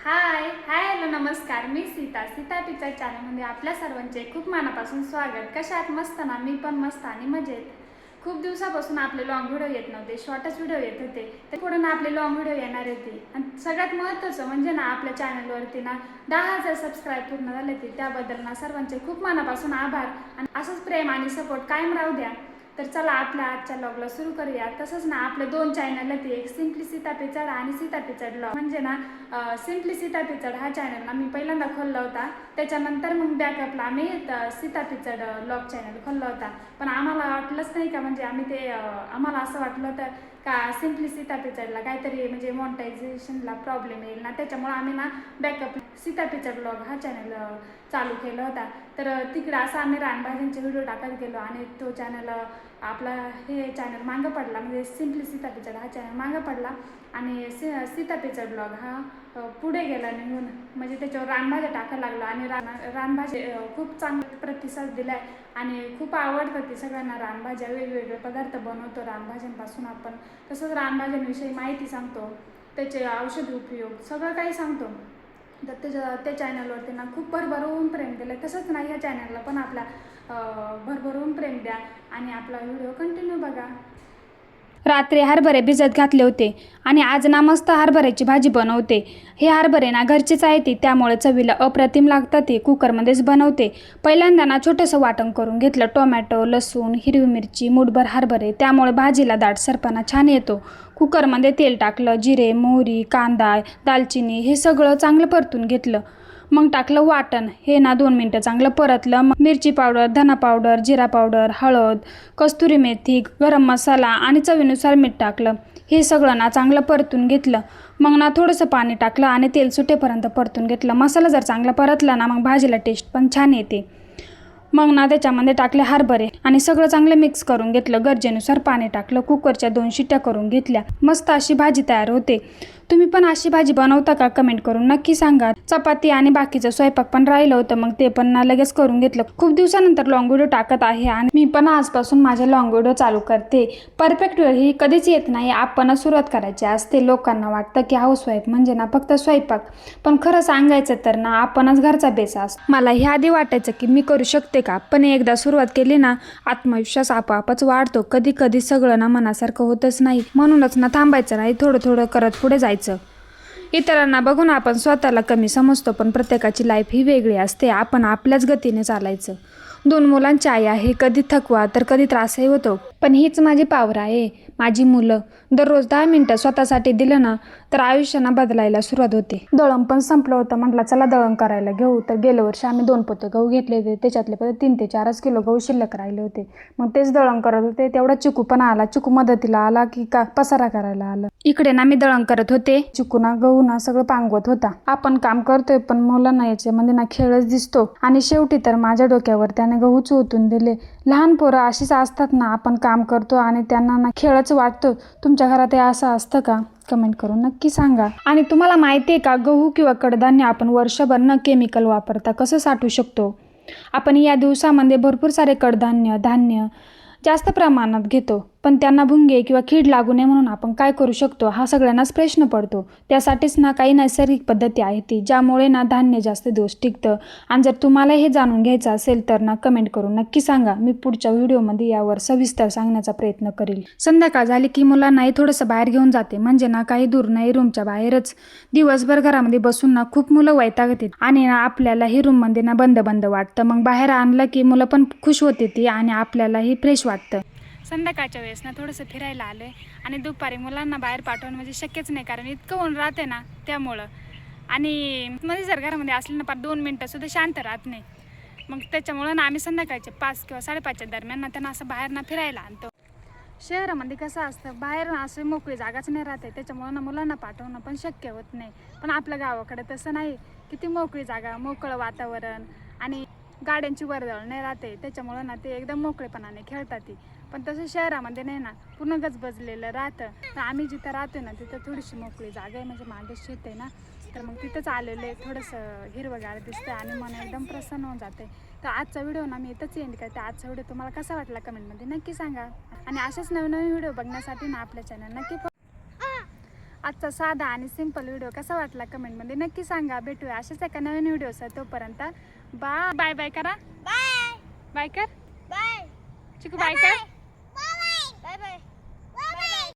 हाय hi hello नमस्कार. मी Sita picture चॅनलमध्ये आपल्या सर्वांचे खूप मनापासून स्वागत. कशा आहात? मस्त ना? मी पण मस्त आणि मजेत. खूप दिवसापासून आपले लॉंग व्हिडिओ येत नव्हते, शॉर्टच व्हिडिओ येत होते. तर पुढे ना आपले लॉंग व्हिडिओ येणार होते. आणि सगळ्यात महत्त्वाचं म्हणजे ना आपल्या चॅनलवरती ना 10,000 सबस्क्राईब पूर्ण झाले होते. त्याबद्दल ना सर्वांचे खूप मनापासून आभार. आणि असंच प्रेम आणि सपोर्ट कायम राहू द्या. तर चला आपल्या आजच्या ब्लॉगला सुरू करूया. तसंच ना आपले दोन चॅनल आहेत, एक सिम्पली सीता पिचड आणि सीता पिचड ब्लॉग. म्हणजे ना सिम्पली सीता पिचड हा चॅनल ना मी पहिल्यांदा खोलला होता. त्याच्यानंतर मग बॅकअपला आम्ही सीता पिचड ब्लॉग चॅनल खोलला होता. पण आम्हाला वाटलंच नाही का, म्हणजे आम्हाला असं वाटलं होतं का सिम्पली सीता पिचडला काहीतरी म्हणजे मॉनिटायझेशनला प्रॉब्लेम येईल ना, त्याच्यामुळे आम्ही ना बॅकअप सीता पिचड ब्लॉग हा चॅनल चालू केला होता. तर तिकडे असं आम्ही रानभाज्यांचे व्हिडिओ टाकत गेलो आणि तो चॅनल आपला हे चॅनल मागं पडला. म्हणजे सिम्पली सीता पिचड हा चॅनल मागं पडला आणि सीता पिचड ब्लॉग हा पुढे गेला निघून. म्हणजे त्याच्यावर रानभाज्या टाकायला लागलो आणि रानभाजी खूप चांगला प्रतिसाद दिला आहे आणि खूप आवडतं ती सगळ्यांना. रानभाज्या वेगवेगळे पदार्थ बनवतो रानभाज्यांपासून आपण. तसंच रानभाज्यांविषयी माहिती सांगतो, त्याचे औषधी उपयोग सगळं काही सांगतो. तर त्या चॅनलवरती ना खूप भरभरून प्रेम दिलं आहे. तसंच ना ह्या चॅनलला पण आपल्या भरभरून प्रेम द्या आणि आपला व्हिडिओ कंटिन्यू बघा. रात्री हरभरे भिजत घातले होते आणि आज ना मस्त हरभऱ्याची भाजी बनवते. हे हरभरे ना घरचेच आहे ती, त्यामुळे चवीला अप्रतिम लागतात. ते कुकरमध्येच बनवते. पहिल्यांदा ना छोटंसं वाटण करून घेतलं. टोमॅटो, लसूण, हिरवी मिरची, मूठभर हरभरे, त्यामुळे भाजीला दाटसरपणा छान येतो. कुकरमध्ये तेल टाकलं. जिरे, मोहरी, कांदा, दालचिनी हे सगळं चांगलं परतून घेतलं. मग टाकलं वाटण. हे ना 2 मिनटं चांगलं परतलं. मग मिरची पावडर, धना पावडर, जिरा पावडर, हळद, कस्तुरी मेथी, गरम मसाला आणि चवीनुसार मीठ टाकलं. हे सगळं ना चांगलं परतून घेतलं. मग ना थोडंसं पाणी टाकलं आणि तेल सुटेपर्यंत परतून घेतलं. मसाला जर चांगला परतला ना मग भाजीला टेस्ट पण छान येते. मग ना त्याच्यामध्ये टाकले हरभरे आणि सगळं चांगलं मिक्स करून घेतलं. गरजेनुसार पाणी टाकलं. कुकरच्या 2 शिट्ट्या करून घेतल्या. मस्त अशी भाजी तयार होते. तुम्ही पण अशी भाजी बनवता का? कमेंट करून नक्की सांगा. चपाती आणि बाकीचं स्वयंपाक पण राहिलं होतं, मग ते पण ना लगेच करून घेतलं. खूप दिवसानंतर लॉंग व्हिडिओ टाकत आहे आणि मी पण आजपासून माझे लॉंग व्हिडिओ चालू करते. परफेक्ट वेळ ही कधीच येत नाही, आपणच सुरुवात करायची असते. लोकांना वाटतं की हाऊसवाईफ म्हणजे ना फक्त स्वयंपाक, पण खरं सांगायचं तर ना आपणच घरचा बेस असतो. मला हे आधी वाटायचं की मी करू शकते का, पण एकदा सुरुवात केली ना आत्मविश्वास आपोआपच वाढतो. कधी कधी सगळं ना मनासारखं होतच नाही, म्हणूनच ना थांबायचं नाही, थोडं थोडं करत पुढे जायचं. इतरांना बघून आपण स्वतःला कमी समजतो, पण प्रत्येकाची लाईफ ही वेगळी असते. आपण आपल्याच गतीने चालायचं. 2 मुलांची आई आहे. कधी थकवा तर कधी त्रासही होतो, पण हीच माझी पावर आहे. माझी मुलं दररोज 10 मिनिटं स्वतःसाठी दिलं ना तर आयुष्यानं बदलायला सुरुवात होते. दळण पण संपलं होतं. म्हटलं चला दळण करायला घेऊ. तर गेल्या वर्षी आम्ही 2 पोते गहू घेतले होते. त्याच्यातले 3 ते 4 किलो गहू शिल्लक राहिले होते. मग तेच दळण करत होते. तेवढा चिकू पण आला. चिकू मदतीला आला की का पसारा करायला आलं. इकडे ना मी दळण करत होते. चिकू ना गहू ना सगळं पांगवत होता. आपण काम करतोय पण मुलांना याच्यामध्ये ना खेळच दिसतो. आणि शेवटी तर माझ्या डोक्यावर त्याने गहूच ओतून दिले. लहान पोरं अशीच असतात ना, आपण काम करतो आणि त्यांना ना खेळच वाटतो. तुमच्या घरात हे असं असतं का? कमेंट करून नक्की सांगा. आणि तुम्हाला माहिती आहे का, गहू किंवा कडधान्य आपण वर्षभर न केमिकल वापरता कसं साठवू शकतो? आपण या दिवसामध्ये भरपूर सारे कडधान्य, धान्य जास्त प्रमाणात घेतो, पण त्यांना भुंगे किंवा कीड लागू नये म्हणून आपण काय करू शकतो हा सगळ्यांनाच प्रश्न पडतो. त्यासाठीच ना काही नैसर्गिक पद्धती आहेत ती, ज्यामुळे ना धान्य जास्त दिवस टिकतं. आणि जर तुम्हाला हे जाणून घ्यायचं असेल तर ना कमेंट करून नक्की सांगा. मी पुढच्या व्हिडिओमध्ये यावर सविस्तर सांगण्याचा प्रयत्न करेल. संध्याकाळ झाली की मुलांनाही थोडंसं बाहेर घेऊन जाते, म्हणजे ना काही दूर नाही, रूमच्या बाहेरच. दिवसभर घरामध्ये बसून ना खूप मुलं वैतागतात आणि ना आपल्यालाही रूममध्ये ना बंद बंद वाटतं. मग बाहेर आणलं की मुलं पण खुश होते ती आणि आपल्यालाही फ्रेश वाटतं. संध्याकाळच्या वेळेस ना थोडंसं फिरायला आलं आहे आणि दुपारी मुलांना बाहेर पाठवणं म्हणजे शक्यच नाही, कारण इतकं ऊन राहते ना त्यामुळं. आणि मध्ये जर घरामध्ये असलं ना 2 मिनटंसुद्धा शांत राहत नाही. मग त्याच्यामुळं ना आम्ही संध्याकाळचे 5 किंवा 5:30च्या दरम्यान ना त्यांना असं बाहेर ना फिरायला आणतो. शहरामध्ये कसं असतं, बाहेर असं मोकळी जागाच नाही राहते, त्याच्यामुळं ना मुलांना पाठवणं पण शक्य होत नाही. पण आपल्या गावाकडे तसं नाही. किती मोकळी जागा, मोकळं वातावरण आणि गाड्यांची वर्दळ नाही राहते, त्याच्यामुळं ना ते एकदम मोकळेपणाने खेळतात ती. पण तसं शहरामध्ये नाही ना, पूर्ण गजबजलेलं राहतं. तर आम्ही जिथं राहतो ना तिथं थोडीशी मोकळी जागा आहे, म्हणजे मागे शेत आहे ना, तर मग तिथंच आलेलं आहे. थोडंसं हिरवंगार दिसतं आणि मन एकदम प्रसन्न होऊन जाते. तर आजचा व्हिडिओ ना मी इथंच एंड करते. आजचा व्हिडिओ तुम्हाला कसा वाटला कमेंटमध्ये नक्की सांगा. आणि असेच नवीन नवीन व्हिडिओ बघण्यासाठी ना आपल्या चॅनल नक्की आजचा साधा आणि सिंपल व्हिडिओ कसा वाटला कमेंटमध्ये नक्की सांगा. भेटूया अशाच एका नवीन व्हिडिओचा. तोपर्यंत बाय बाय. बाय करा. बाय बाय कर. बाय चिकू बाय कर. Bye bye bye.